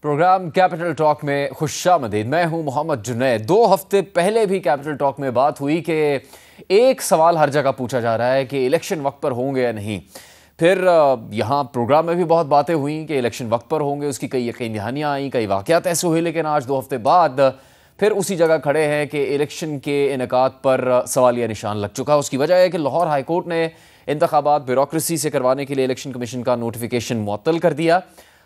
Programme capital talk میں خوش آمدید. میں ہوں محمد جنید. 2 ہفتے پہلے بھی کیپٹل ٹاک میں بات ہوئی کہ ایک سوال ہر جگہ پوچھا جا رہا ہے کہ الیکشن وقت پر ہوں گے یا نہیں. پھر یہاں پروگرام میں بھی بہت باتیں ہوئیں کہ الیکشن وقت پر ہوں گے, اس کی کئی یقین دہانیاں آئیں, کئی واقعات ایسے ہوئے, لیکن آج 2 ہفتے بعد پھر اسی جگہ کھڑے ہیں کہ الیکشن کے انعقاد پر سوالیہ نشان لگ چکا. اس کی وجہ ہے کہ لاہور ہائی کورٹ نے انتخابات بیوروکریسی سے کروانے کے لیے الیکشن کمیشن کا نوٹیفیکیشن معطل کر دیا.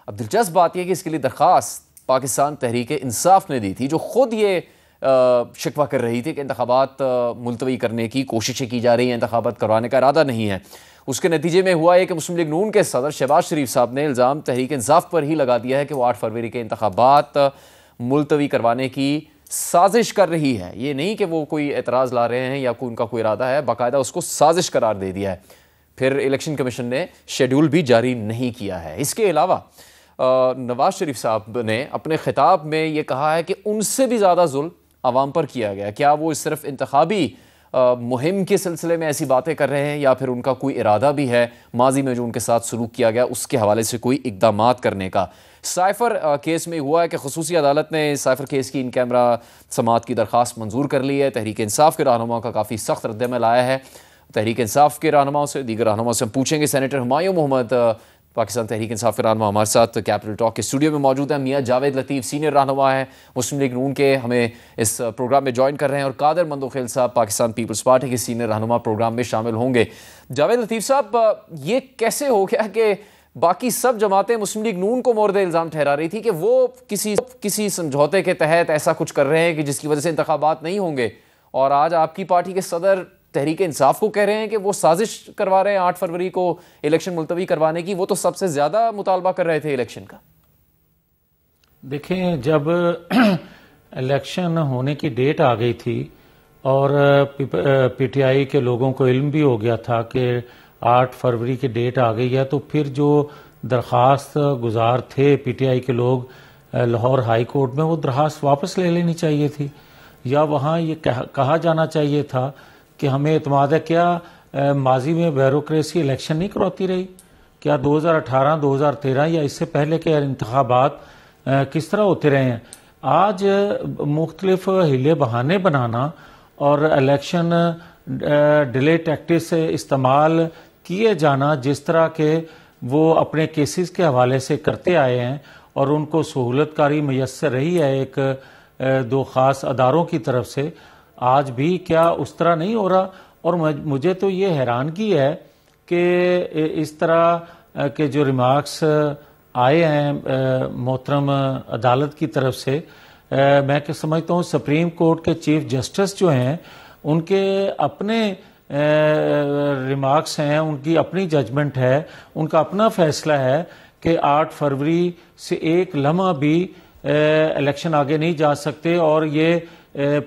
اب دلچسپ بات یہ کہ اس کے لیے درخواست پاکستان تحریک انصاف نے دی تھی, جو خود یہ شکوہ کر رہی تھی کہ انتخابات ملتوی کرنے کی کوششیں کی جا رہی ہیں, انتخابات کروانے کا ارادہ نہیں ہے. اس کے نتیجے میں ہوا ہے کہ مسلم لیگ نون کے صدر شہباز شریف صاحب نے الزام تحریک انصاف پر ہی لگا دیا ہے کہ وہ 8 فروری کے انتخابات ملتوی کروانے کی سازش کر رہی ہے. یہ نہیں کہ وہ کوئی اعتراض لا رہے ہیں یا ان کا کوئی ارادہ ہے, باقاعدہ اس کو سازش قرار دے دیا ہے. پھر الیکشن کمیشن نے شیڈول بھی جاری نہیں کیا ہے. اس کے علاوہ نواز شریف صاحب نے اپنے خطاب میں یہ کہا ہے کہ ان سے بھی زیادہ ظلم عوام پر کیا گیا. کیا وہ صرف انتخابی مہم کے سلسلے میں ایسی باتیں کر رہے ہیں یا پھر ان کا کوئی ارادہ بھی ہے ماضی میں جو ان کے ساتھ سلوک کیا گیا اس کے حوالے سے کوئی اقدامات کرنے کا؟ سائفر کیس میں ہوا ہے کہ خصوصی عدالت نے سائفر کیس کی ان کیمرہ سماعت کی درخواست منظور کر لی ہے. تحریک انصاف کے رہنماؤں کا کافی سخت رد عمل آیا ہے. تحریک انصاف کے رہنماؤں سے, دیگر رہنماؤں سے ہم پوچھیں گے. سینیٹر ہمایوں محمد پاکستان تحریک انصاف کے رہنما ہمارے ساتھ کیپٹل ٹاک کے اسٹوڈیو میں موجود ہیں. میاں جاوید لطیف سینئر رہنما ہیں مسلم لیگ نون کے, ہمیں اس پروگرام میں جوائن کر رہے ہیں. اور قادر مندوخیل صاحب پاکستان پیپلز پارٹی کے سینئر رہنما پروگرام میں شامل ہوں گے. جاوید لطیف صاحب, یہ کیسے ہو گیا کہ باقی سب جماعتیں مسلم لیگ نون کو مورد الزام ٹھہرا رہی تھی کہ وہ کسی سمجھوتے کے تحت ایسا کچھ کر رہے ہیں کہ جس کی وجہ سے انتخابات نہیں ہوں گے, اور آج آپ کی پارٹی کے صدر تحریک انصاف کو کہہ رہے ہیں کہ وہ سازش کروا رہے ہیں 8 فروری کو الیکشن ملتوی کروانے کی؟ وہ تو سب سے زیادہ مطالبہ کر رہے تھے الیکشن کا. دیکھیں, جب الیکشن ہونے کی ڈیٹ آ گئی تھی اور پی ٹی آئی کے لوگوں کو علم بھی ہو گیا تھا کہ 8 فروری کی ڈیٹ آ گئی ہے, تو پھر جو درخواست گزار تھے پی ٹی آئی کے لوگ لاہور ہائی کورٹ میں, وہ درخواست واپس لے لینی چاہیے تھی, یا وہاں یہ کہا جانا چاہیے تھا کہ ہمیں اعتماد ہے. کیا ماضی میں بیوروکریسی الیکشن نہیں کرواتی رہی؟ کیا 2018 2013 یا اس سے پہلے کے انتخابات کس طرح ہوتے رہے ہیں؟ آج مختلف ہیلے بہانے بنانا اور الیکشن ڈیلے ٹیکٹکس سے استعمال کیے جانا, جس طرح کے وہ اپنے کیسز کے حوالے سے کرتے آئے ہیں اور ان کو سہولت کاری میسر رہی ہے ایک 2 خاص اداروں کی طرف سے, آج بھی کیا اس طرح نہیں ہو رہا؟ اور مجھے تو یہ حیرانگی ہے کہ اس طرح کے جو ریمارکس آئے ہیں محترم عدالت کی طرف سے, میں کہ سمجھتا ہوں سپریم کورٹ کے چیف جسٹس جو ہیں ان کے اپنے ریمارکس ہیں, ان کی اپنی ججمنٹ ہے, ان کا اپنا فیصلہ ہے کہ 8 فروری سے ایک لمحہ بھی الیکشن آگے نہیں جا سکتے اور یہ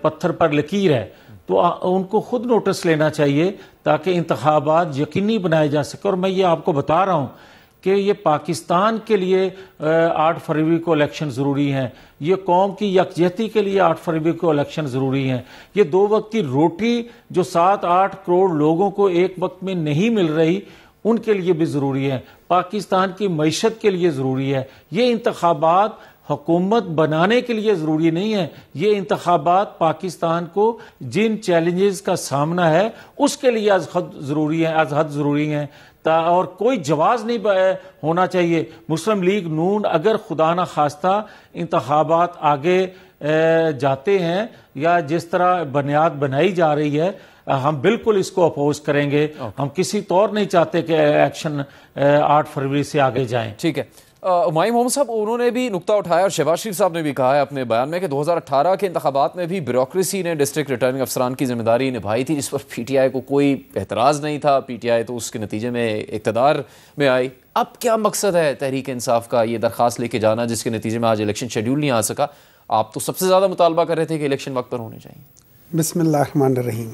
پتھر پر لکیر ہے. تو ان کو خود نوٹس لینا چاہیے تاکہ انتخابات یقینی بنائے جا سکے. اور میں یہ آپ کو بتا رہا ہوں کہ یہ پاکستان کے لیے 8 فروری کو الیکشن ضروری ہیں, یہ قوم کی یکجہتی کے لیے 8 فروری کو الیکشن ضروری ہیں, یہ 2 وقت کی روٹی جو 7-8 کروڑ لوگوں کو ایک وقت میں نہیں مل رہی ان کے لیے بھی ضروری ہے, پاکستان کی معیشت کے لیے ضروری ہے. یہ انتخابات حکومت بنانے کے لیے ضروری نہیں ہے, یہ انتخابات پاکستان کو جن چیلنجز کا سامنا ہے اس کے لیے از حد ضروری ہیں, اور کوئی جواز نہیں ہونا چاہیے. مسلم لیگ نون اگر خدا نہ خواستہ انتخابات آگے جاتے ہیں یا جس طرح بنیاد بنائی جا رہی ہے, ہم بالکل اس کو اپوز کریں گے. ہم کسی طور نہیں چاہتے کہ ایکشن 8 فروری سے آگے جائیں. ٹھیک ہے. ہمایوں محمد صاحب, انہوں نے بھی نقطہ اٹھایا اور شہباز شریف صاحب نے بھی کہا ہے اپنے بیان میں کہ 2018 کے انتخابات میں بھی بیوروکریسی نے ڈسٹرکٹ ریٹرننگ افسران کی ذمہ داری نبھائی تھی, جس پر پی ٹی آئی کو کوئی اعتراض نہیں تھا. پی ٹی آئی تو اس کے نتیجے میں اقتدار میں آئی. اب کیا مقصد ہے تحریک انصاف کا یہ درخواست لے کے جانا جس کے نتیجے میں آج الیکشن شیڈول نہیں آ سکا؟ آپ تو سب سے زیادہ مطالبہ کر رہے تھے کہ الیکشن وقت پر ہونے چاہیے. بسم اللہ الرحمن الرحیم.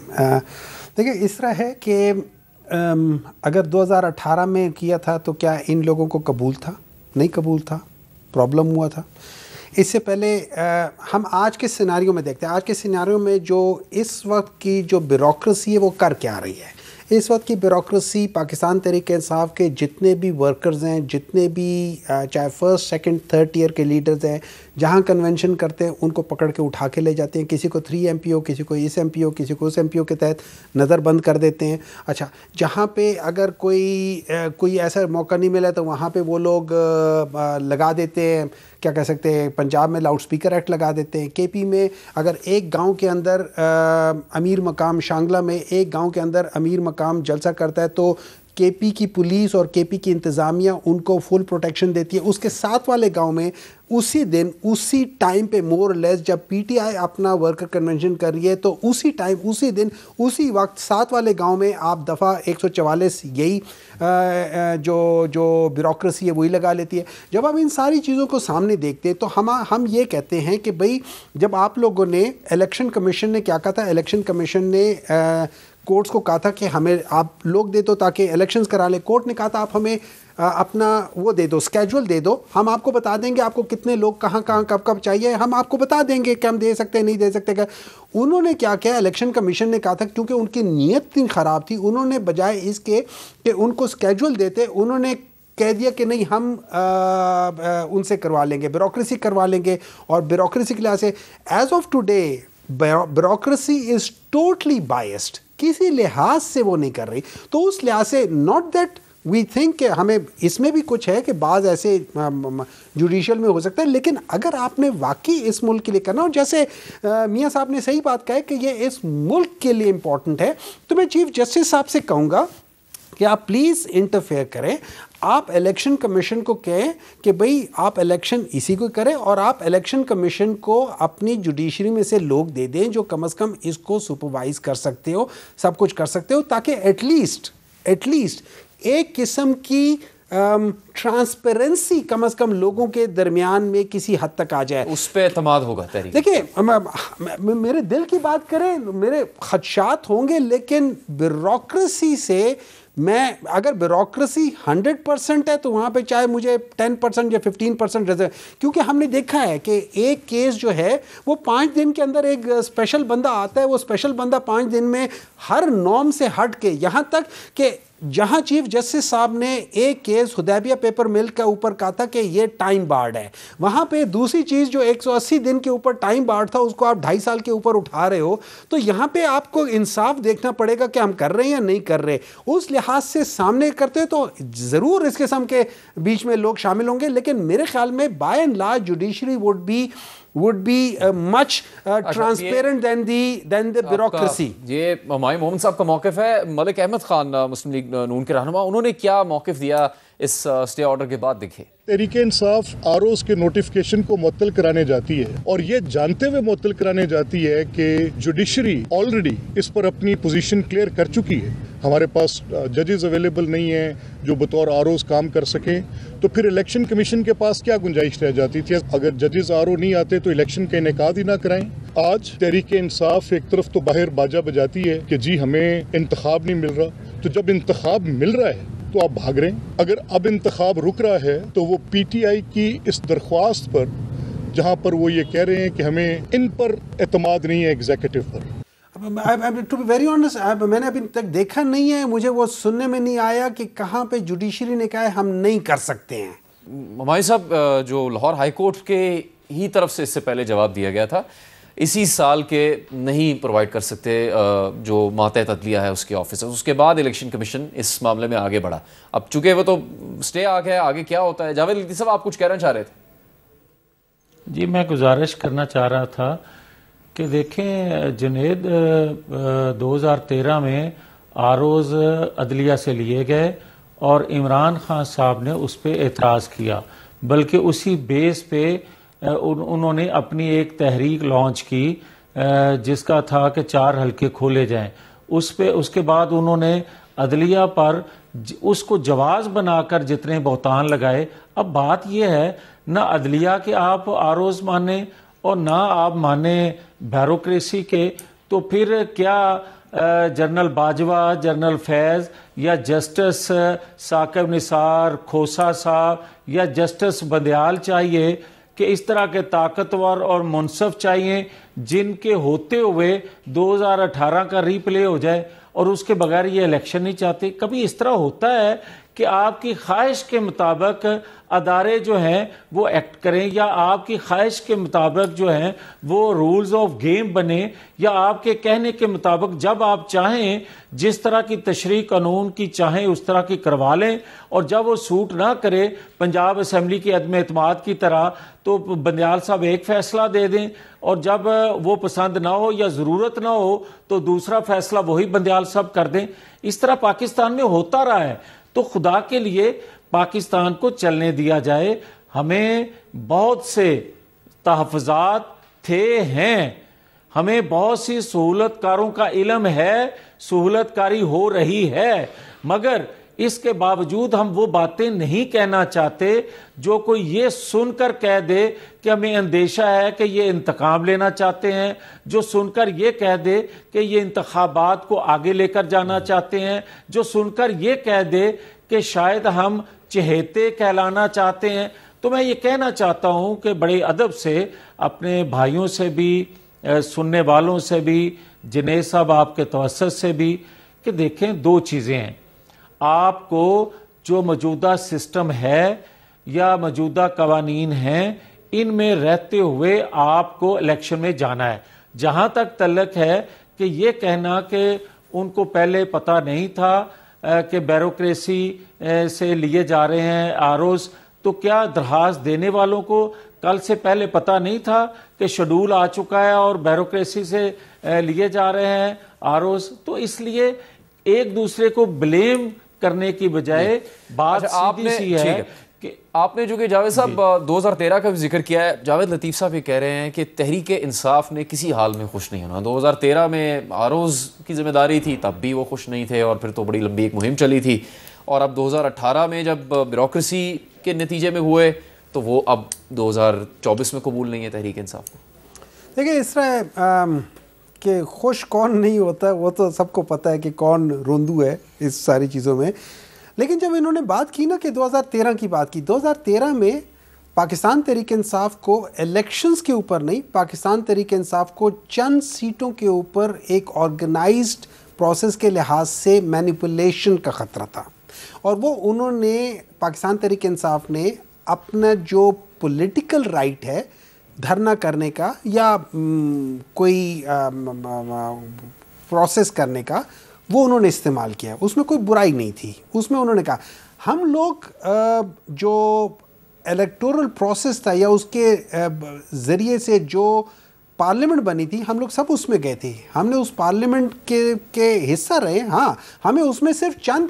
دیکھیں, اس طرح ہے کہ اگر 2018 میں کیا تھا تو کیا ان لوگوں کو قبول تھا؟ نہیں قبول تھا, پرابلم ہوا تھا. اس سے پہلے ہم آج کے سیناریو میں دیکھتے ہیں, آج کے سیناریو میں جو اس وقت کی جو بیوروکریسی ہے وہ کر کے آ رہی ہے. اس وقت کی بیوروکریسی پاکستان تحریک انصاف کے جتنے بھی ورکرز ہیں، جتنے بھی چاہے فرسٹ سیکنڈ تھرڈ ٹیئر کے لیڈرز ہیں، جہاں کنونشن کرتے ہیں ان کو پکڑ کے اٹھا کے لے جاتے ہیں. کسی کو 3 MPO، کسی کو اس MPO، کسی کو اس MPO کے تحت نظر بند کر دیتے ہیں. اچھا، جہاں پہ اگر کوئی ایسا موقع نہیں ملا تو وہاں پہ وہ لوگ لگا دیتے ہیں، کیا کہہ سکتے ہیں، پنجاب میں لاؤڈ سپیکر ایکٹ لگا دیتے ہیں. KP میں اگر ایک گاؤں کے اندر امیر مقام، شانگلہ میں ایک گاؤں کے اندر امیر مقام جلسہ کرتا ہے تو KP کی پولیس اور KP کی انتظامیہ ان کو فل پروٹیکشن دیتی ہے. اس کے ساتھ والے گاؤں میں اسی دن، اسی ٹائم پہ مور لیس جب PTI اپنا ورکر کنونشن کر رہی ہے تو اسی ٹائم، اسی دن، اسی وقت ساتھ والے گاؤں میں آپ دفعہ 144 یہی جو بیوروکریسی ہے وہی لگا لیتی ہے. جب آپ ان ساری چیزوں کو سامنے دیکھتے ہیں تو ہم یہ کہتے ہیں کہ بھئی جب آپ لوگوں نے، الیکشن کمیشن نے کیا کہا تھا، الیکشن کمیشن نے کورٹس کو کہا تھا کہ ہمیں آپ لوگ دے دو تاکہ الیکشنز کرا لیں. کورٹ نے کہا تھا آپ ہمیں اپنا وہ دے دو، اسکیجول دے دو، ہم آپ کو بتا دیں گے آپ کو کتنے لوگ کہاں کہاں کب کب چاہیے، ہم آپ کو بتا دیں گے کہ ہم دے سکتے ہیں نہیں دے سکتے. انہوں نے کیا کیا، الیکشن کمیشن نے کہا تھا کیونکہ ان کی نیت اتنی خراب تھی، انہوں نے بجائے اس کے کہ ان کو اسکیجول دیتے، انہوں نے کہہ دیا کہ نہیں ہم ان سے کروا لیں گے، بیوروکریسی کروا لیں گے. اور بیوروکریسی کے لحاظ سے as of today bureaucracy is totally biased, کسی لحاظ سے وہ نہیں کر رہی. تو اس لحاظ سے ناٹ دیٹ وی تھنک کہ ہمیں اس میں بھی کچھ ہے کہ بعض ایسے جوڈیشل میں ہو سکتا ہے، لیکن اگر آپ نے واقعی اس ملک کے لیے کرنا، اور جیسے میاں صاحب نے صحیح بات کہا ہے کہ یہ اس ملک کے لیے امپورٹنٹ ہے، تو میں چیف جسٹس صاحب سے کہوں گا کہ آپ پلیز انٹرفیئر کریں. آپ الیکشن کمیشن کو کہیں کہ بھئی آپ الیکشن اسی کو کریں، اور آپ الیکشن کمیشن کو اپنی جوڈیشری میں سے لوگ دے دیں جو کم از کم اس کو سپروائز کر سکتے ہو، سب کچھ کر سکتے ہو، تاکہ ایٹ لیسٹ ایک قسم کی ٹرانسپیرنسی کم از کم لوگوں کے درمیان میں کسی حد تک آ جائے. اس پہ اعتماد ہوگا تحریک. دیکھیں میرے دل کی بات کریں، میرے خدشات ہوں گے، لیکن بیوروکریسی سے میں اگر بیوروکریسی 100% ہے تو وہاں پہ چاہے مجھے 10% یا 15% کیونکہ ہم نے دیکھا ہے کہ ایک کیس جو ہے وہ 5 دن کے اندر ایک اسپیشل بندہ آتا ہے، وہ اسپیشل بندہ 5 دن میں ہر نارم سے ہٹ کے، یہاں تک کہ جہاں چیف جسٹس صاحب نے ایک کیس حدیبیہ پیپر مل کے اوپر کہا تھا کہ یہ ٹائم بارڈ ہے، وہاں پہ دوسری چیز جو 180 دن کے اوپر ٹائم بارڈ تھا اس کو آپ 2.5 سال کے اوپر اٹھا رہے ہو. تو یہاں پہ آپ کو انصاف دیکھنا پڑے گا کہ ہم کر رہے ہیں یا نہیں کر رہے. اس لحاظ سے سامنے کرتے تو ضرور اس قسم کے بیچ میں لوگ شامل ہوں گے، لیکن میرے خیال میں by and large judiciary would be much transparent than the bureaucracy. یہ ہمایوں محمد صاحب کا موقف ہے. ملک احمد خان مسلم لیگ نون کے رہنما، انہوں نے کیا موقف دیا اس اسٹے آرڈر کے بعد؟ دیکھیں، تحریک انصاف آروز کے نوٹیفیکیشن کو معطل کرانے جاتی ہے، اور یہ جانتے ہوئے معطل کرانے جاتی ہے کہ جوڈیشری آلریڈی اس پر اپنی پوزیشن کلیئر کر چکی ہے. ہمارے پاس ججز اویلیبل نہیں ہیں جو بطور آروز کام کر سکیں، تو پھر الیکشن کمیشن کے پاس کیا گنجائش رہ جاتی تھی؟ اگر ججز آرو نہیں آتے تو الیکشن کا انعقاد ہی نہ کرائیں. آج تحریک انصاف ایک طرف تو باہر باجا بجاتی ہے کہ جی ہمیں انتخاب نہیں مل رہا، تو جب انتخاب مل رہا ہے تو آپ بھاگ رہے ہیں. اگر اب انتخاب رک رہا ہے تو وہ PTI کی اس درخواست پر، جہاں پر وہ یہ کہہ رہے ہیں کہ ہمیں ان پر اعتماد نہیں ہے ایگزیکٹو پر. ٹو بی ویری آنیسٹ، میں نے ابھی تک دیکھا نہیں ہے، مجھے وہ سننے میں نہیں آیا کہ کہاں پہ جوڈیشری نے کہا ہے ہم نہیں کر سکتے ہیں. ہمایوں صاحب، جو لاہور ہائی کورٹ کے ہی طرف سے اس سے پہلے جواب دیا گیا تھا اسی سال کے نہیں پرووائڈ کر سکتے جو ماتحت عدلیہ ہے اس کے آفیسر. اس کے بعد الیکشن کمیشن اس معاملے میں آگے بڑھا. اب چونکہ وہ تو سٹے آ گیا، آگے کیا ہوتا ہے؟ جاوید لطیف صاحب، آپ کچھ کہنا چاہ رہے تھے؟ جی، میں گزارش کرنا چاہ رہا تھا کہ دیکھیں جنید، 2013 میں آروز عدلیہ سے لیے گئے اور عمران خان صاحب نے اس پہ اعتراض کیا، بلکہ اسی بیس پہ انہوں نے اپنی ایک تحریک لانچ کی جس کا تھا کہ 4 حلقے کھولے جائیں. اس کے بعد انہوں نے عدلیہ پر اس کو جواز بنا کر جتنے بہتان لگائے. اب بات یہ ہے نہ عدلیہ کے آپ آروز مانیں اور نہ آپ مانیں بیوروکریسی کے، تو پھر کیا جنرل باجوہ، جنرل فیض یا جسٹس ثاقب نثار کھوسا صاحب یا جسٹس بدیال چاہیے کہ اس طرح کے طاقتور اور منصف چاہیے جن کے ہوتے ہوئے 2018 کا ری پلے ہو جائے؟ اور اس کے بغیر یہ الیکشن نہیں چاہتے. کبھی اس طرح ہوتا ہے کہ آپ کی خواہش کے مطابق ادارے جو ہیں وہ ایکٹ کریں, یا آپ کی خواہش کے مطابق جو ہیں وہ رولز آف گیم بنے, یا آپ کے کہنے کے مطابق جب آپ چاہیں جس طرح کی تشریح قانون کی چاہیں اس طرح کی کروا لیں, اور جب وہ سوٹ نہ کرے پنجاب اسمبلی کی عدم اعتماد کی طرح تو بندیال صاحب ایک فیصلہ دے دیں, اور جب وہ پسند نہ ہو یا ضرورت نہ ہو تو دوسرا فیصلہ وہی بندیال صاحب کر دیں. اس طرح پاکستان میں ہوتا رہا ہے. تو خدا کے لیے پاکستان کو چلنے دیا جائے. ہمیں بہت سے تحفظات ہیں, ہمیں بہت سی سہولت کاروں کا علم ہے, سہولت کاری ہو رہی ہے, مگر اس کے باوجود ہم وہ باتیں نہیں کہنا چاہتے جو کوئی یہ سن کر کہہ دے کہ ہمیں اندیشہ ہے کہ یہ انتقام لینا چاہتے ہیں, جو سن کر یہ کہہ دے کہ یہ انتخابات کو آگے لے کر جانا چاہتے ہیں, جو سن کر یہ کہہ دے کہ شاید ہم چہیتے کہلانا چاہتے ہیں. تو میں یہ کہنا چاہتا ہوں کہ بڑے ادب سے اپنے بھائیوں سے بھی, سننے والوں سے بھی, جنید صاحب آپ کے توسط سے بھی, کہ دیکھیں دو چیزیں ہیں. آپ کو جو موجودہ سسٹم ہے یا موجودہ قوانین ہیں ان میں رہتے ہوئے آپ کو الیکشن میں جانا ہے. جہاں تک تعلق ہے کہ یہ کہنا کہ ان کو پہلے پتہ نہیں تھا کہ بیوروکریسی سے لیے جا رہے ہیں آروز, تو کیا درخواست دینے والوں کو کل سے پہلے پتہ نہیں تھا کہ شیڈول آ چکا ہے اور بیوروکریسی سے لیے جا رہے ہیں آروز؟ تو اس لیے ایک دوسرے کو بلیم کرنے کی بجائے بات سیدھی سی ہے کہ آپ نے جو کہ جاوید صاحب 2013 کا بھی ذکر کیا ہے, جاوید لطیف صاحب یہ کہہ رہے ہیں کہ تحریک انصاف نے کسی حال میں خوش نہیں ہونا. 2013 میں آروز کی ذمہ داری تھی, تب بھی وہ خوش نہیں تھے, اور پھر تو بڑی لمبی ایک مہم چلی تھی, اور اب 2018 میں جب بیوروکریسی کے نتیجے میں ہوئے تو وہ اب 2024 میں قبول نہیں ہے تحریک انصاف کو. دیکھیں اس طرح کہ خوش کون نہیں ہوتا وہ تو سب کو پتہ ہے کہ کون روندو ہے اس ساری چیزوں میں. لیکن جب انہوں نے بات کی نا کہ 2013 کی بات کی, 2013 میں پاکستان تحریک انصاف کو الیکشنز کے اوپر نہیں, پاکستان تحریک انصاف کو چند سیٹوں کے اوپر ایک آرگنائزڈ پروسیس کے لحاظ سے مینیپولیشن کا خطرہ تھا, اور وہ انہوں نے پاکستان تحریک انصاف نے اپنا جو پولیٹیکل رائٹ ہے دھرنا کرنے کا یا کوئی پروسیس کرنے کا, وہ انہوں نے استعمال کیا. اس میں کوئی برائی نہیں تھی. اس میں انہوں نے کہا ہم لوگ جو الیکٹورل پروسیس تھا یا اس کے ذریعے سے جو پارلیمنٹ بنی تھی, ہم لوگ سب اس میں گئے تھے, ہم نے اس پارلیمنٹ کے حصہ رہے. ہاں, ہمیں اس میں صرف چند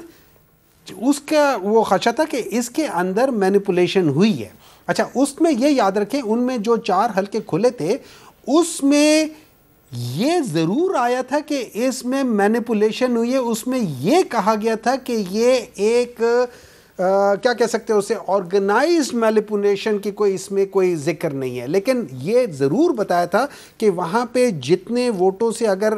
اس کا وہ خدشہ تھا کہ اس کے اندر مینیپولیشن ہوئی ہے. اچھا, اس میں یہ یاد رکھیں ان میں جو 4 حلقے کھلے تھے اس میں یہ ضرور آیا تھا کہ اس میں مینیپولیشن ہوئی ہے. اس میں یہ کہا گیا تھا کہ یہ ایک کیا کہہ سکتے ہیں اسے, آرگنائزڈ مینیپولیشن کی کوئی اس میں کوئی ذکر نہیں ہے. لیکن یہ ضرور بتایا تھا کہ وہاں پہ جتنے ووٹوں سے اگر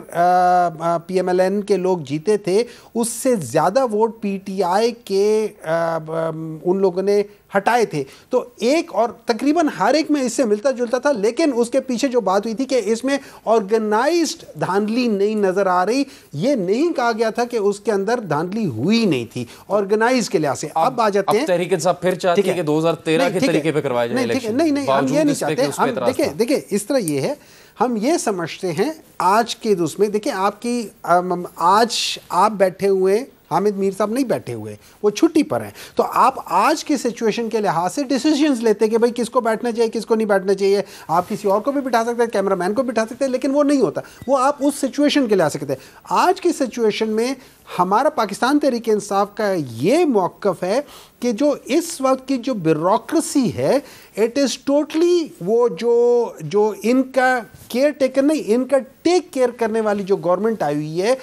پی ایم ایل این کے لوگ جیتے تھے اس سے زیادہ ووٹ پی ٹی آئی کے ان لوگوں نے ہٹائے تھے. تو ایک اور تقریباً ہر ایک میں اس سے ملتا جلتا تھا, لیکن اس کے پیچھے جو بات ہوئی تھی کہ اس میں آرگنائزڈ دھاندلی نہیں نظر آ رہی. یہ نہیں کہا گیا تھا کہ اس کے اندر دھاندلی ہوئی نہیں تھی آرگنائز کے لحاظ سے. اب آ جاتے ہیں تحریک انصاف پھر چاہتی ہے کہ 2013 کے طریقے پہ کروائے جائے الیکشن. نہیں, ہم یہ نہیں چاہتے. دیکھیں اس طرح یہ ہے, ہم یہ سمجھتے ہیں آج کے دوست میں, دیکھیں آپ کی آج آپ بیٹھے ہوئے, حامد میر صاحب نہیں بیٹھے ہوئے, وہ چھٹی پر ہیں, تو آپ آج کی سچویشن کے لحاظ سے ڈیسیژنز لیتے کہ بھائی کس کو بیٹھنا چاہیے کس کو نہیں بیٹھنا چاہیے. آپ کسی اور کو بھی بٹھا سکتے ہیں, کیمرہ مین کو بٹھا سکتے ہیں, لیکن وہ نہیں ہوتا. وہ آپ اس سچویشن کے لحاظ سے کہتے ہیں. آج کی سچویشن میں ہمارا پاکستان تحریک انصاف کا یہ موقف ہے کہ جو اس وقت کی جو بیوروکریسی ہے اٹ از ٹوٹلی وہ جو ان کا کیئر ٹیکر نہیں, ان کا ٹیک کیئر کرنے والی جو گورنمنٹ آئی ہوئی ہے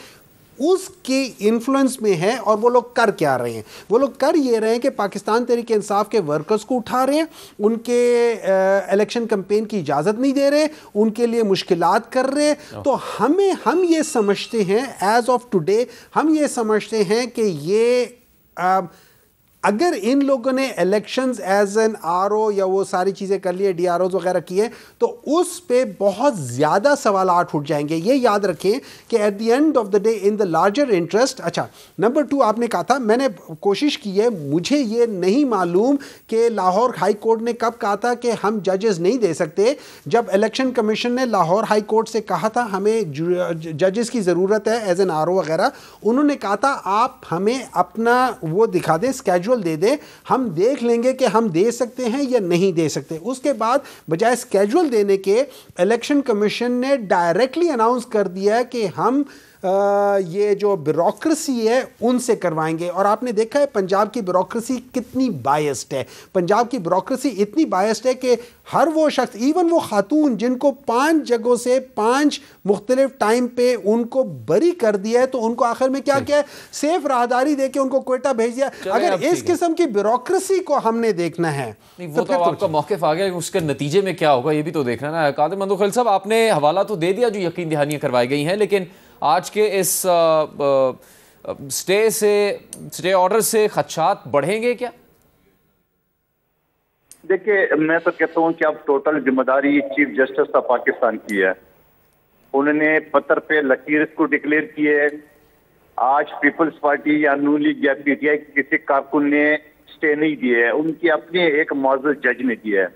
اس کی انفلوئنس میں ہے. اور وہ لوگ کر کیا رہے ہیں, وہ لوگ کر یہ رہے ہیں کہ پاکستان تحریک انصاف کے ورکرز کو اٹھا رہے ہیں, ان کے الیکشن کمپین کی اجازت نہیں دے رہے, ان کے لیے مشکلات کر رہے ہیں. تو ہم یہ سمجھتے ہیں ایز آف ٹوڈے, ہم یہ سمجھتے ہیں کہ یہ اگر ان لوگوں نے elections as an R O یا وہ ساری چیزیں کر لیے ڈی آر اوز وغیرہ کیے تو اس پہ بہت زیادہ سوالات اٹھ جائیں گے. یہ یاد رکھیں کہ at the end of the day in the larger interest. اچھا نمبر 2 آپ نے کہا تھا, میں نے کوشش کی ہے, مجھے یہ نہیں معلوم کہ لاہور ہائی کورٹ نے کب کہا تھا کہ ہم ججز نہیں دے سکتے. جب الیکشن کمیشن نے لاہور ہائی کورٹ سے کہا تھا ہمیں ججز کی ضرورت ہے ایز این آر او وغیرہ, انہوں نے کہا تھا آپ ہمیں اپنا وہ دکھا دیں, اسکیجول دے دیں, ہم دیکھ لیں گے کہ ہم دے سکتے ہیں یا نہیں دے سکتے. اس کے بعد بجائے اسکیجول دینے کے الیکشن کمیشن نے ڈائریکٹلی اناؤنس کر دیا کہ ہم یہ جو بیوروکریسی ہے ان سے کروائیں گے. اور آپ نے دیکھا ہے پنجاب کی بیوروکریسی کتنی بائسڈ ہے. پنجاب کی بیوروکریسی اتنی بائسڈ ہے کہ ہر وہ شخص, ایون وہ خاتون جن کو 5 جگہوں سے 5 مختلف ٹائم پہ ان کو بری کر دیا ہے, تو ان کو آخر میں کیا کیا ہے, سیف راہداری دے کے ان کو کوئٹہ بھیج دیا. اگر اس قسم کی بیوروکریسی کو ہم نے دیکنا ہے وہ تو آپ کا موقف آ گیا, اس کے نتیجے میں کیا ہوگا یہ بھی تو دیکھنا نا. قادر مندوخیل صاحب آپ نے حوالہ تو دے دیا جو یقین دہانیاں کروائی گئی ہیں, لیکن آج کے اس سٹے آرڈر سے خدشات بڑھیں گے کیا؟ دیکھیں میں تو کہتا ہوں کہ اب ٹوٹل ذمہ داری چیف جسٹس آف پاکستان کی ہے. انہوں نے پتھر پہ لکیر اس کو ڈکلیئر کی ہے. آج پیپلز پارٹی یا نون لیگ یا پی ٹی آئی کسی کارکن نے سٹے نہیں دیے ہے, ان کی اپنے ایک معزز جج نے دیا ہے.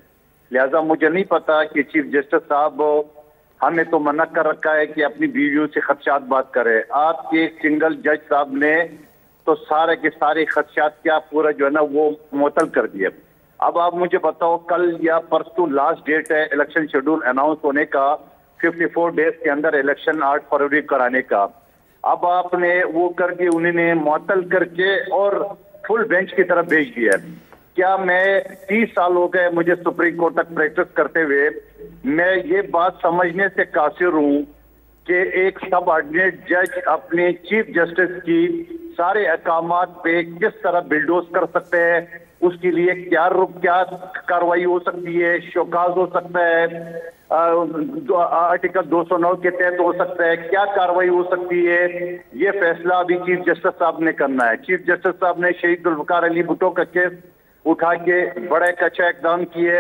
لہذا مجھے نہیں پتا کہ چیف جسٹس صاحب ہمیں تو منع کر رکھا ہے کہ اپنی بیویوں سے خدشات بات کرے. آپ کے سنگل جج صاحب نے تو سارے کے سارے خدشات کیا پورا جو ہے نا وہ معطل کر دیا. اب آپ مجھے بتاؤ کل یا پرسوں لاسٹ ڈیٹ ہے الیکشن شیڈول اناؤنس ہونے کا, 54 ڈیز کے اندر الیکشن 8 فروری کرانے کا. اب آپ نے وہ کر کے انہوں نے معطل کر کے اور فل بینچ کی طرف بھیج دیا. کیا میں 30 سال ہو گئے مجھے سپریم کورٹ تک پریکٹس کرتے ہوئے, میں یہ بات سمجھنے سے قاصر ہوں کہ ایک سب آرڈینیٹ جج اپنے چیف جسٹس کی سارے احکامات پہ کس طرح بلڈوز کر سکتے ہیں, اس کے لیے کیا کاروائی ہو سکتی ہے, شوکاز ہو سکتا ہے, آرٹیکل 209 کے تحت ہو سکتا ہے, کیا کاروائی ہو سکتی ہے, یہ فیصلہ ابھی چیف جسٹس صاحب نے کرنا ہے. چیف جسٹس صاحب نے شہید ذوالفقار علی بھٹو کا کیس اٹھا کے بڑا ایک اچھا اقدام کیے,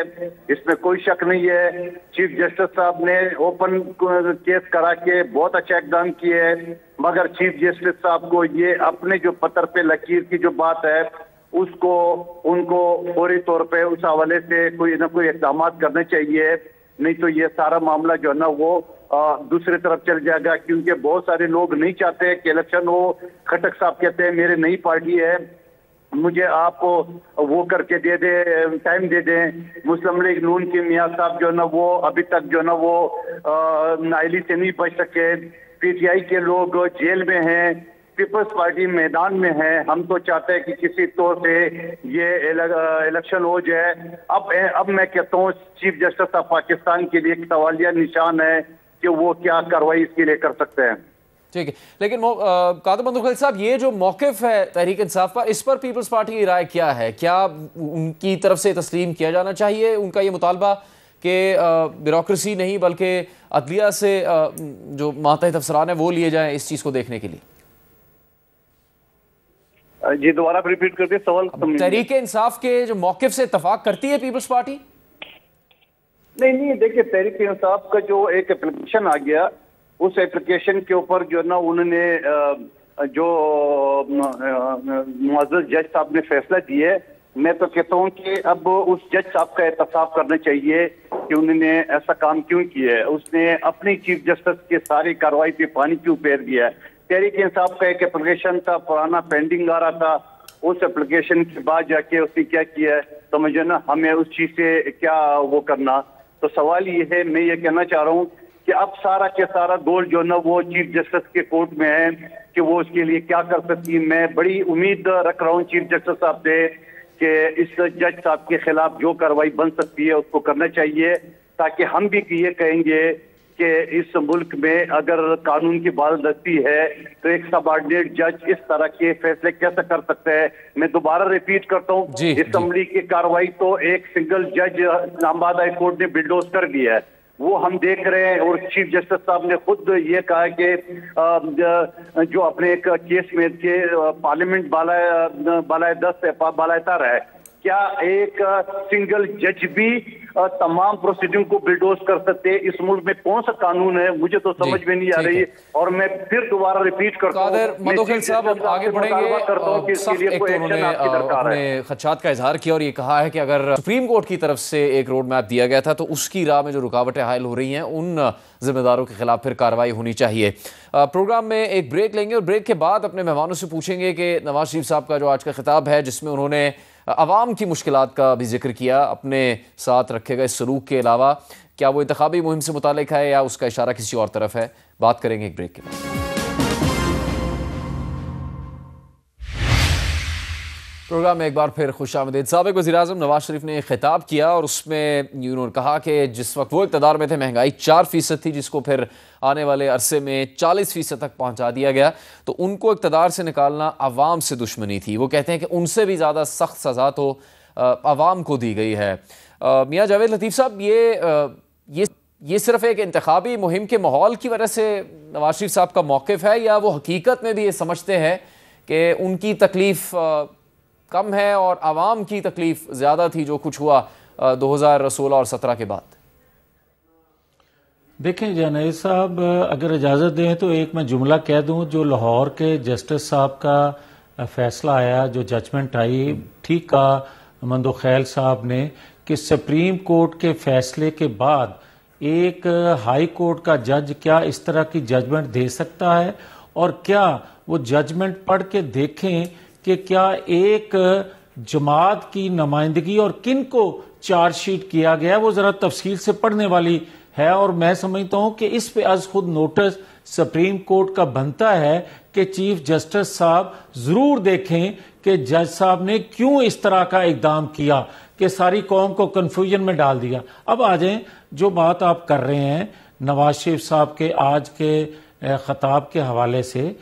اس میں کوئی شک نہیں ہے. چیف جسٹس صاحب نے اوپن کیس کرا کے بہت اچھا اقدام کیے, مگر چیف جسٹس صاحب کو یہ اپنے جو پتھر پہ لکیر کی جو بات ہے اس کو ان کو فوری طور پہ اس حوالے سے کوئی نہ کوئی اقدامات کرنے چاہیے, نہیں تو یہ سارا معاملہ جو ہے نا وہ دوسری طرف چل جائے گا. کیونکہ بہت سارے لوگ نہیں چاہتے کہ الیکشن ہو. کھٹک صاحب کہتے ہیں میرے نئی پارٹی ہے, مجھے آپ وہ کر کے دے دیں, ٹائم دے دیں. مسلم لیگ نون کے میاں صاحب جو ہے نا وہ ابھی تک جو ہے نا وہ نااہلی سے نہیں بچ سکے. پی ٹی آئی کے لوگ جیل میں ہیں, پیپلز پارٹی میدان میں ہے. ہم تو چاہتے ہیں کہ کسی طور سے یہ الیکشن ہو جائے. اب میں کہتا ہوں چیف جسٹس آف پاکستان کے لیے ایک سوالیہ نشان ہے کہ وہ کیا کاروائی اس کے لیے کر سکتے ہیں. ٹھیک ہے, لیکن قادر مندوخیل صاحب یہ جو موقف ہے تحریک انصاف پر, اس پر پیپلز پارٹی کی رائے کیا ہے؟ کیا ان کی طرف سے تسلیم کیا جانا چاہیے ان کا یہ مطالبہ کہ بیوروکریسی نہیں بلکہ عدلیہ سے جو ماتحت افسران ہیں وہ لیے جائیں اس چیز کو دیکھنے کے لیے؟ جی دوبارہ ریپیٹ کر دیں سوال. تحریک انصاف کے جو موقف سے اتفاق کرتی ہے پیپلز پارٹی؟ نہیں دیکھیں تحریک انصاف کا جو ایک اپلیکیشن آ گیا, اس اپلیکیشن کے اوپر جو ہے نا انہوں نے جو معزز جج صاحب نے فیصلہ دیے, میں تو کہتا ہوں کہ اب اس جج صاحب کا احتساب کرنا چاہیے کہ انہوں نے ایسا کام کیوں کیا ہے. اس نے اپنی چیف جسٹس کے ساری کارروائی پہ پانی کیوں پھیر دیا ہے. تحریک انصاف کا ایک اپلیکیشن تھا پرانا پینڈنگ آ رہا تھا, اس اپلیکیشن کے بعد جا کے اس نے کیا کیا ہے, تو مجھے نا ہمیں اس چیز سے کیا وہ کرنا. تو سوال یہ ہے, میں یہ کہنا چاہ رہا ہوں کہ اب سارا کے سارا گول جو نا وہ چیف جسٹس کے کورٹ میں ہے کہ وہ اس کے لیے کیا کر سکتی. میں بڑی امید رکھ رہا ہوں چیف جسٹس صاحب سے کہ اس جج صاحب کے خلاف جو کارروائی بن سکتی ہے اس کو کرنا چاہیے, تاکہ ہم بھی یہ کہیں گے کہ اس ملک میں اگر قانون کی بالادستی ہے تو ایک سب آرڈینیٹ جج اس طرح کے فیصلے کیسے کر سکتا ہے. میں دوبارہ ریپیٹ کرتا ہوں, اسمبلی کی کارروائی تو ایک سنگل جج اسلام آباد ہائی کورٹ نے بلڈوز کر دیا ہے. وہ ہم دیکھ رہے ہیں. اور چیف جسٹس صاحب نے خود یہ کہا کہ جو اپنے ایک کیس میں کہ پارلیمنٹ بالائے دست ہے, بالائے تر ہے. کیا ایک سنگل جج بھی تمام پروسیڈنگ کو بلڈوز کر سکتے ہیں؟ اس ملک میں کون سا قانون ہے؟ مجھے تو سمجھ میں نہیں آ رہی ہے. اور میں پھر دوبارہ ریپیٹ کرتا ہوں, قادر مدوخیل صاحب ہم آگے بڑھیں گے. سخت ایک تو انہوں نے اپنے خدشات کا اظہار کیا اور یہ کہا ہے کہ اگر سپریم کورٹ کی طرف سے ایک روڈ میپ دیا گیا تھا تو اس کی راہ میں جو رکاوٹیں حائل ہو رہی ہیں ان ذمہ داروں کے خلاف پھر کارروائی ہونی چاہیے. پروگرام میں ایک بریک لیں گے اور بریک کے بعد اپنے مہمانوں سے پوچھیں گے کہ نواز شریف صاحب کا جو آج کا خطاب ہے جس میں انہوں نے عوام کی مشکلات کا بھی ذکر کیا, اپنے ساتھ رکھے گئے سلوک کے علاوہ کیا وہ انتخابی مہم سے متعلق ہے یا اس کا اشارہ کسی اور طرف ہے, بات کریں گے ایک بریک کے بعد. پروگرام میں ایک بار پھر خوش آمدید. سابق وزیر اعظم نواز شریف نے خطاب کیا اور اس میں انہوں نے کہا کہ جس وقت وہ اقتدار میں تھے مہنگائی 4% تھی جس کو پھر آنے والے عرصے میں 40% تک پہنچا دیا گیا, تو ان کو اقتدار سے نکالنا عوام سے دشمنی تھی. وہ کہتے ہیں کہ ان سے بھی زیادہ سخت سزا تو عوام کو دی گئی ہے. میاں جاوید لطیف صاحب, یہ صرف ایک انتخابی مہم کے ماحول کی وجہ سے نواز شریف صاحب کا موقف ہے یا وہ حقیقت میں بھی یہ سمجھتے ہیں کہ ان کی تکلیف کم ہے اور عوام کی تکلیف زیادہ تھی جو کچھ ہوا 2016 اور 17 کے بعد؟ دیکھیں جنید صاحب, اگر اجازت دیں تو ایک میں جملہ کہہ دوں. جو لاہور کے جسٹس صاحب کا فیصلہ آیا, جو ججمنٹ آئی, ٹھیک کہا مندوخیل صاحب نے کہ سپریم کورٹ کے فیصلے کے بعد ایک ہائی کورٹ کا جج کیا اس طرح کی ججمنٹ دے سکتا ہے, اور کیا وہ ججمنٹ پڑھ کے دیکھیں کہ کیا ایک جماعت کی نمائندگی اور کن کو چارج شیٹ کیا گیا, وہ ذرا تفصیل سے پڑھنے والی ہے. اور میں سمجھتا ہوں کہ اس پہ از خود نوٹس سپریم کورٹ کا بنتا ہے کہ چیف جسٹس صاحب ضرور دیکھیں کہ جج صاحب نے کیوں اس طرح کا اقدام کیا کہ ساری قوم کو کنفیوژن میں ڈال دیا. اب آ جائیں جو بات آپ کر رہے ہیں نواز شریف صاحب کے آج کے خطاب کے حوالے سے,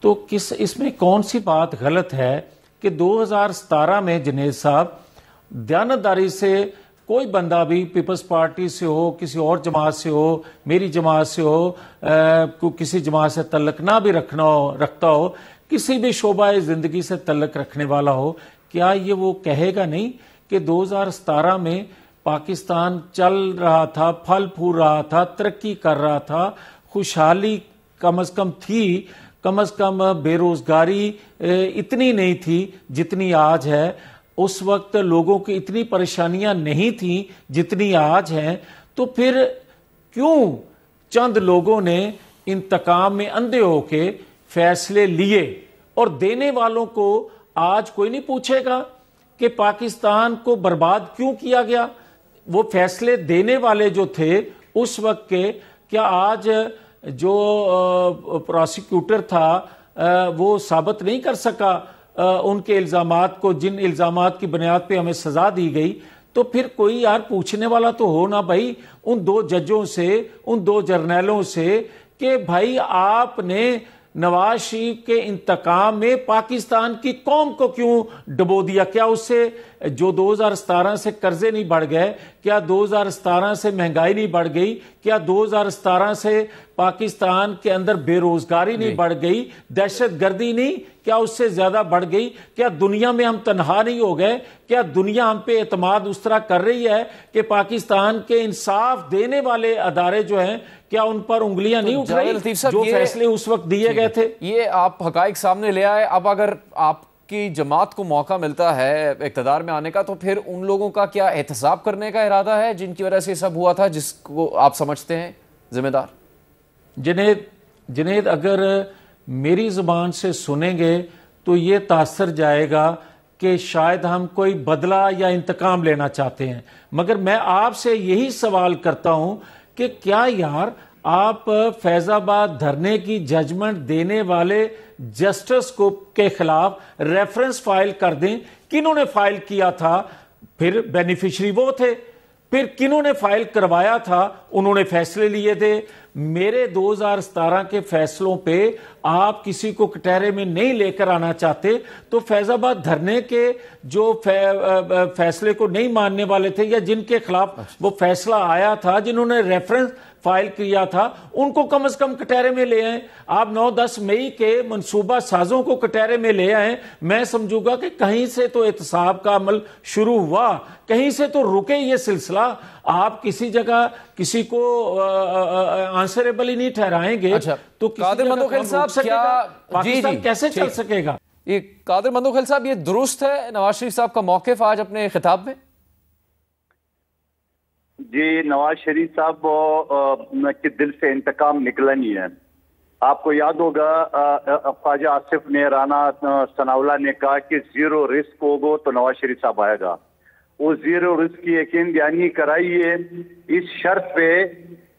تو اس میں کون سی بات غلط ہے کہ 2017 میں جنید صاحب دیانتداری سے کوئی بندہ بھی پیپلز پارٹی سے ہو, کسی اور جماعت سے ہو, میری جماعت سے ہو, کسی جماعت سے تعلق نہ بھی رکھتا ہو, کسی بھی شعبہ زندگی سے تعلق رکھنے والا ہو, کیا یہ وہ کہے گا نہیں کہ 2017 میں پاکستان چل رہا تھا, پھل پھول رہا تھا, ترقی کر رہا تھا, خوشحالی کم از کم تھی, کم از کم بے روزگاری اتنی نہیں تھی جتنی آج ہے, اس وقت لوگوں کی اتنی پریشانیاں نہیں تھیں جتنی آج ہیں. تو پھر کیوں چند لوگوں نے انتقام میں اندھے ہو کے فیصلے لیے, اور دینے والوں کو آج کوئی نہیں پوچھے گا کہ پاکستان کو برباد کیوں کیا گیا. وہ فیصلے دینے والے جو تھے اس وقت کے, کیا آج جو پروسیکیوٹر تھا وہ ثابت نہیں کر سکا ان کے الزامات کو, جن الزامات کی بنیاد پہ ہمیں سزا دی گئی؟ تو پھر کوئی یار پوچھنے والا تو ہو نا بھائی ان 2 ججوں سے, ان 2 جرنیلوں سے کہ بھائی آپ نے نواز شریف کے انتقام میں پاکستان کی قوم کو کیوں ڈبو دیا؟ کیا اس سے جو 2017 سے قرضے نہیں بڑھ گئے, کیا 2017 سے مہنگائی نہیں بڑھ گئی, کیا 2017 سے پاکستان کے اندر بے روزگاری نہیں بڑھ گئی, دہشت گردی نہیں کیا اس سے زیادہ بڑھ گئی, کیا دنیا میں ہم تنہا نہیں ہو گئے, کیا دنیا ہم پہ اعتماد اس طرح کر رہی ہے کہ پاکستان کے انصاف دینے والے ادارے جو ہیں کیا ان پر انگلیاں نہیں اٹھ رہی جو فیصلے اس وقت دیے گئے تھے؟ یہ آپ حقائق سامنے لے آئے. اب اگر آپ کی جماعت کو موقع ملتا ہے اقتدار میں آنے کا تو پھر ان لوگوں کا کیا احتساب کرنے کا ارادہ ہے جن کی وجہ سے یہ سب ہوا تھا, جس کو آپ سمجھتے ہیں ذمہ دار؟ جنید اگر میری زبان سے سنیں گے تو یہ تاثر جائے گا کہ شاید ہم کوئی بدلہ یا انتقام لینا چاہتے ہیں, مگر میں آپ سے یہی سوال کرتا ہوں کہ کیا یار آپ فیض آباد دھرنے کی ججمنٹ دینے والے جسٹس کو کے خلاف ریفرنس فائل کر دیں. کنہوں نے فائل کیا تھا؟ پھر بینیفیشری وہ تھے. پھر کنہوں نے فائل کروایا تھا؟ انہوں نے فیصلے لیے تھے. میرے 2017 کے فیصلوں پہ آپ کسی کو کٹہرے میں نہیں لے کر آنا چاہتے تو فیض آباد دھرنے کے جو فیصلے کو نہیں ماننے والے تھے یا جن کے خلاف وہ فیصلہ آیا تھا، جنہوں نے ریفرنس فائل کیا تھا، ان کو کم از کم کٹہرے میں لے آئیں. آپ 9-10 مئی کے منصوبہ سازوں کو کٹہرے میں لے آئیں. میں سمجھوں گا کہ کہیں سے تو احتساب کا عمل شروع ہوا، کہیں سے تو رکے یہ سلسلہ. آپ کسی جگہ کسی کو آنسریبل ہی نہیں ٹھہرائیں گے تو قادر مندوخیل صاحب پاکستان کیسے چل سکے گا؟ یہ قادر مندوخیل صاحب، یہ درست ہے نواز شریف صاحب کا موقف آج اپنے خطاب میں؟ جی، نواز شریف صاحب کے دل سے انتقام نکلا نہیں ہے. آپ کو یاد ہوگا خواجہ آصف نے، رانا ثناءاللہ نے کہا کہ زیرو رسک ہوگا تو نواز شریف صاحب آئے گا. وہ زیرو رسک کی یقین دہانی کرائیے اس شرط پہ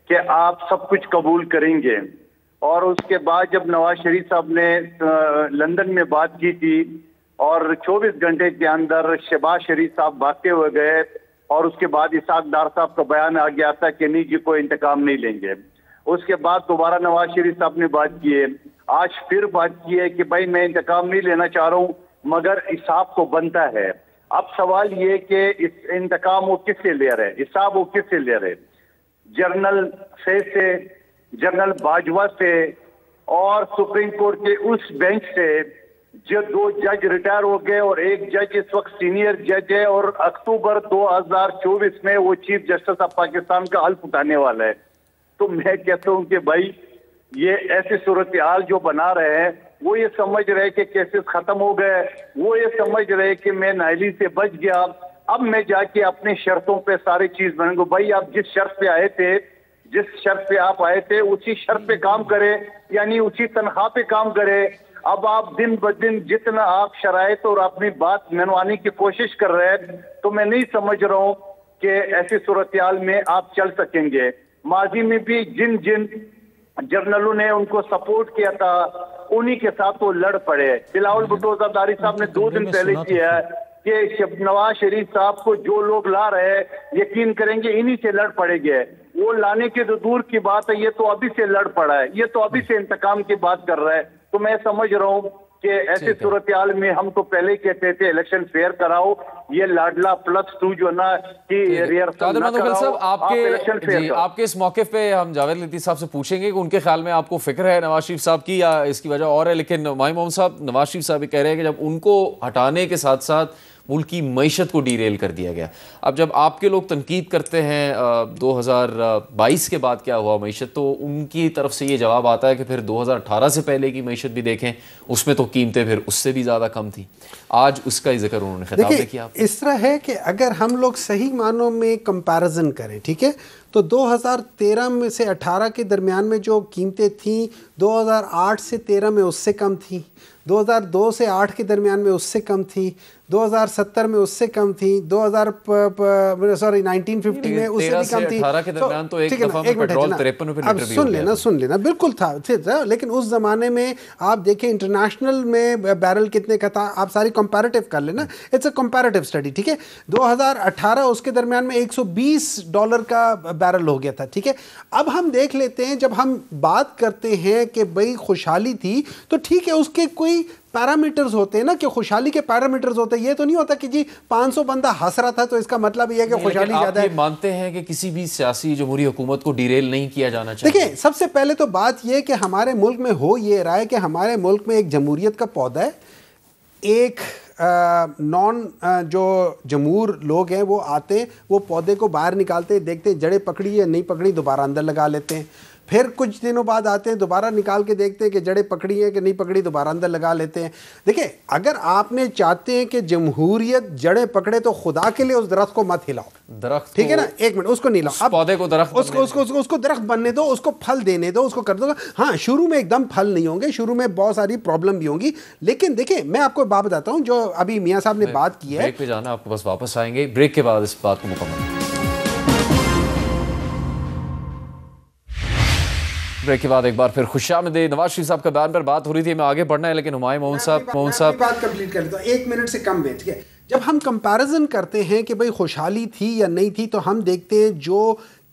کہ آپ سب کچھ قبول کریں گے. اور اس کے بعد جب نواز شریف صاحب نے لندن میں بات کی تھی اور 24 گھنٹے کے اندر شہباز شریف صاحب بھاگتے ہوئے گئے اور اس کے بعد اسحاق ڈار صاحب کا بیان آ گیا تھا کہ نہیں جی کوئی انتقام نہیں لیں گے. اس کے بعد دوبارہ نواز شریف صاحب نے بات کی ہے، آج پھر بات کی ہے کہ بھائی میں انتقام نہیں لینا چاہ رہا ہوں مگر حساب تو بنتا ہے. اب سوال یہ کہ اس انتقام وہ کس سے لے رہے، حساب وہ کس سے لے رہے؟ جنرل فیض سے، جنرل باجوہ سے اور سپریم کورٹ کے اس بینچ سے جو 2 جج ریٹائر ہو گئے اور ایک جج اس وقت سینئر جج ہے اور اکتوبر 2024 میں وہ چیف جسٹس آف پاکستان کا حلف اٹھانے والا ہے. تو میں کہتا ہوں کہ بھائی یہ ایسی صورتحال جو بنا رہے ہیں، وہ یہ سمجھ رہے کہ کیسز ختم ہو گئے، وہ یہ سمجھ رہے کہ میں نااہلی سے بچ گیا، اب میں جا کے اپنے شرطوں پہ ساری چیز بنیں گے. بھائی آپ جس شرط پہ آئے تھے، جس شرط پہ آپ آئے تھے اسی شرط پہ کام کرے، یعنی اسی تنخواہ پہ کام کرے. اب آپ دن بدن جتنا آپ شرائط اور اپنی بات منوانے کی کوشش کر رہے ہیں تو میں نہیں سمجھ رہا ہوں کہ ایسی صورتحال میں آپ چل سکیں گے. ماضی میں بھی جن جرنلوں نے ان کو سپورٹ کیا تھا انہی کے ساتھ وہ لڑ پڑے. بلاول بھٹو زرداری صاحب نے 2 دن پہلے کیا ہے کہ نواز شریف صاحب کو جو لوگ لا رہے ہیں یقین کریں گے انہی سے لڑ پڑے گے. وہ لانے کی تو دور کی بات ہے، یہ تو ابھی سے لڑ پڑا ہے، یہ تو ابھی سے انتقام کی بات کر رہا ہے. تو میں سمجھ رہا ہوں کہ ایسی صورتحال میں ہم تو پہلے ہی کہتے تھے الیکشن فیئر کراؤ، یہ لاڈلا +2 جو نا کہ ریئرسل نہ کراؤ، آپ الیکشن فیئر کراؤ. آپ کے اس موقف پہ ہم جاوید لطیف صاحب سے پوچھیں گے کہ ان کے خیال میں آپ کو فکر ہے نواز شریف صاحب کی یا اس کی وجہ اور ہے. لیکن ماہی محمد صاحب، نواز شریف صاحب یہ کہہ رہے ہیں کہ جب ان کو ہٹانے کے ساتھ ساتھ ملک کی معیشت کو ڈی ریل کر دیا گیا. اب جب آپ کے لوگ تنقید کرتے ہیں 2022 کے بعد کیا ہوا معیشت، تو ان کی طرف سے یہ جواب آتا ہے کہ پھر 2018 سے پہلے کی معیشت بھی دیکھیں، اس میں تو قیمتیں پھر اس سے بھی زیادہ کم تھیں. آج اس کا ہی ذکر انہوں نے خطاب میں کیا. اس طرح ہے کہ اگر ہم لوگ صحیح معنوں میں کمپیریزن کریں، ٹھیک ہے، تو 2013 میں سے 18 کے درمیان میں جو قیمتیں تھیں 2008 سے 13 میں اس سے کم تھیں، 2002 سے 8 کے درمیان میں اس سے کم تھی، 2070 میں اس سے کم تھی، 1950 میں اس سے بھی کم تھی. 18 کے درمیان تو ایک دفعہ میں پیٹرول 53 روپے لیٹر بھی ہو گیا. سن لینا بالکل تھا. لیکن اس زمانے میں آپ دیکھیں انٹرنیشنل میں بیرل کتنے کا تھا، آپ ساری کمپیریٹیو کر لینا، اٹس اے کمپیریٹیو اسٹڈی. ٹھیک ہے، 2018 اس کے درمیان میں $120 کا بیرل ہو گیا تھا. ٹھیک ہے، اب ہم دیکھ لیتے ہیں، جب ہم بات کرتے ہیں کہ بھئی خوشحالی تھی تو ٹھیک ہے اس کے کوئی پیرامیٹرز ہوتے ہیں نا، کہ خوشحالی کے پیرامیٹرز ہوتے ہیں. یہ تو نہیں ہوتا کہ جی 500 بندہ ہنس رہا تھا تو اس کا مطلب یہ ہے کہ خوشحالی زیادہ ہے. آپ یہ مانتے ہیں کہ کسی بھی سیاسی جمہوری حکومت کو ڈیریل نہیں کیا جانا چاہیے؟ دیکھیں، سب سے پہلے تو بات یہ کہ ہمارے ملک میں ہو یہ رہا ہے کہ ہمارے ملک میں ایک جمہوریت کا پودا ہے، ایک جو جمہور لوگ ہیں وہ آتے ہیں، وہ پودے کو باہر نکالتے ہیں، دیکھتے ہیں جڑیں پکڑی یا نہیں پکڑی، دوبارہ اندر لگا لیتے ہیں. پھر کچھ دنوں بعد آتے ہیں، دوبارہ نکال کے دیکھتے ہیں کہ جڑیں پکڑی ہیں کہ نہیں پکڑی، دوبارہ اندر لگا لیتے ہیں. دیکھیں، اگر آپ نے چاہتے ہیں کہ جمہوریت جڑیں پکڑے تو خدا کے لیے اس درخت کو مت ہلاؤ. درخت، ٹھیک ہے نا، ایک منٹ، اس کو نہیں لاؤ، پودے کو درخت، اس کو درخت بننے دو، اس کو پھل دینے دو، اس کو کر دو. ہاں، شروع میں ایک دم پھل نہیں ہوں گے، شروع میں بہت ساری پرابلم بھی ہوں گی. لیکن دیکھیں، میں آپ کو بات بتاتا ہوں جو ابھی میاں صاحب نے بات کی ہے. بریک پہ جانا، آپ کو بس واپس آئیں گے بریک کے بعد اس بات کو مکمل. بریک کے بعد ایک بار پھر خوش آمدید. نواز شریف صاحب کا بیان پر بات ہو رہی تھی، میں آگے بڑھنا ہے لیکن ہمایوں محمود صاحب بات کمپلیٹ کر لیتا ہوں 1 منٹ سے کم میں. ٹھیک ہے، جب ہم کمپیریزن کرتے ہیں کہ بھئی خوشحالی تھی یا نہیں تھی، تو ہم دیکھتے ہیں جو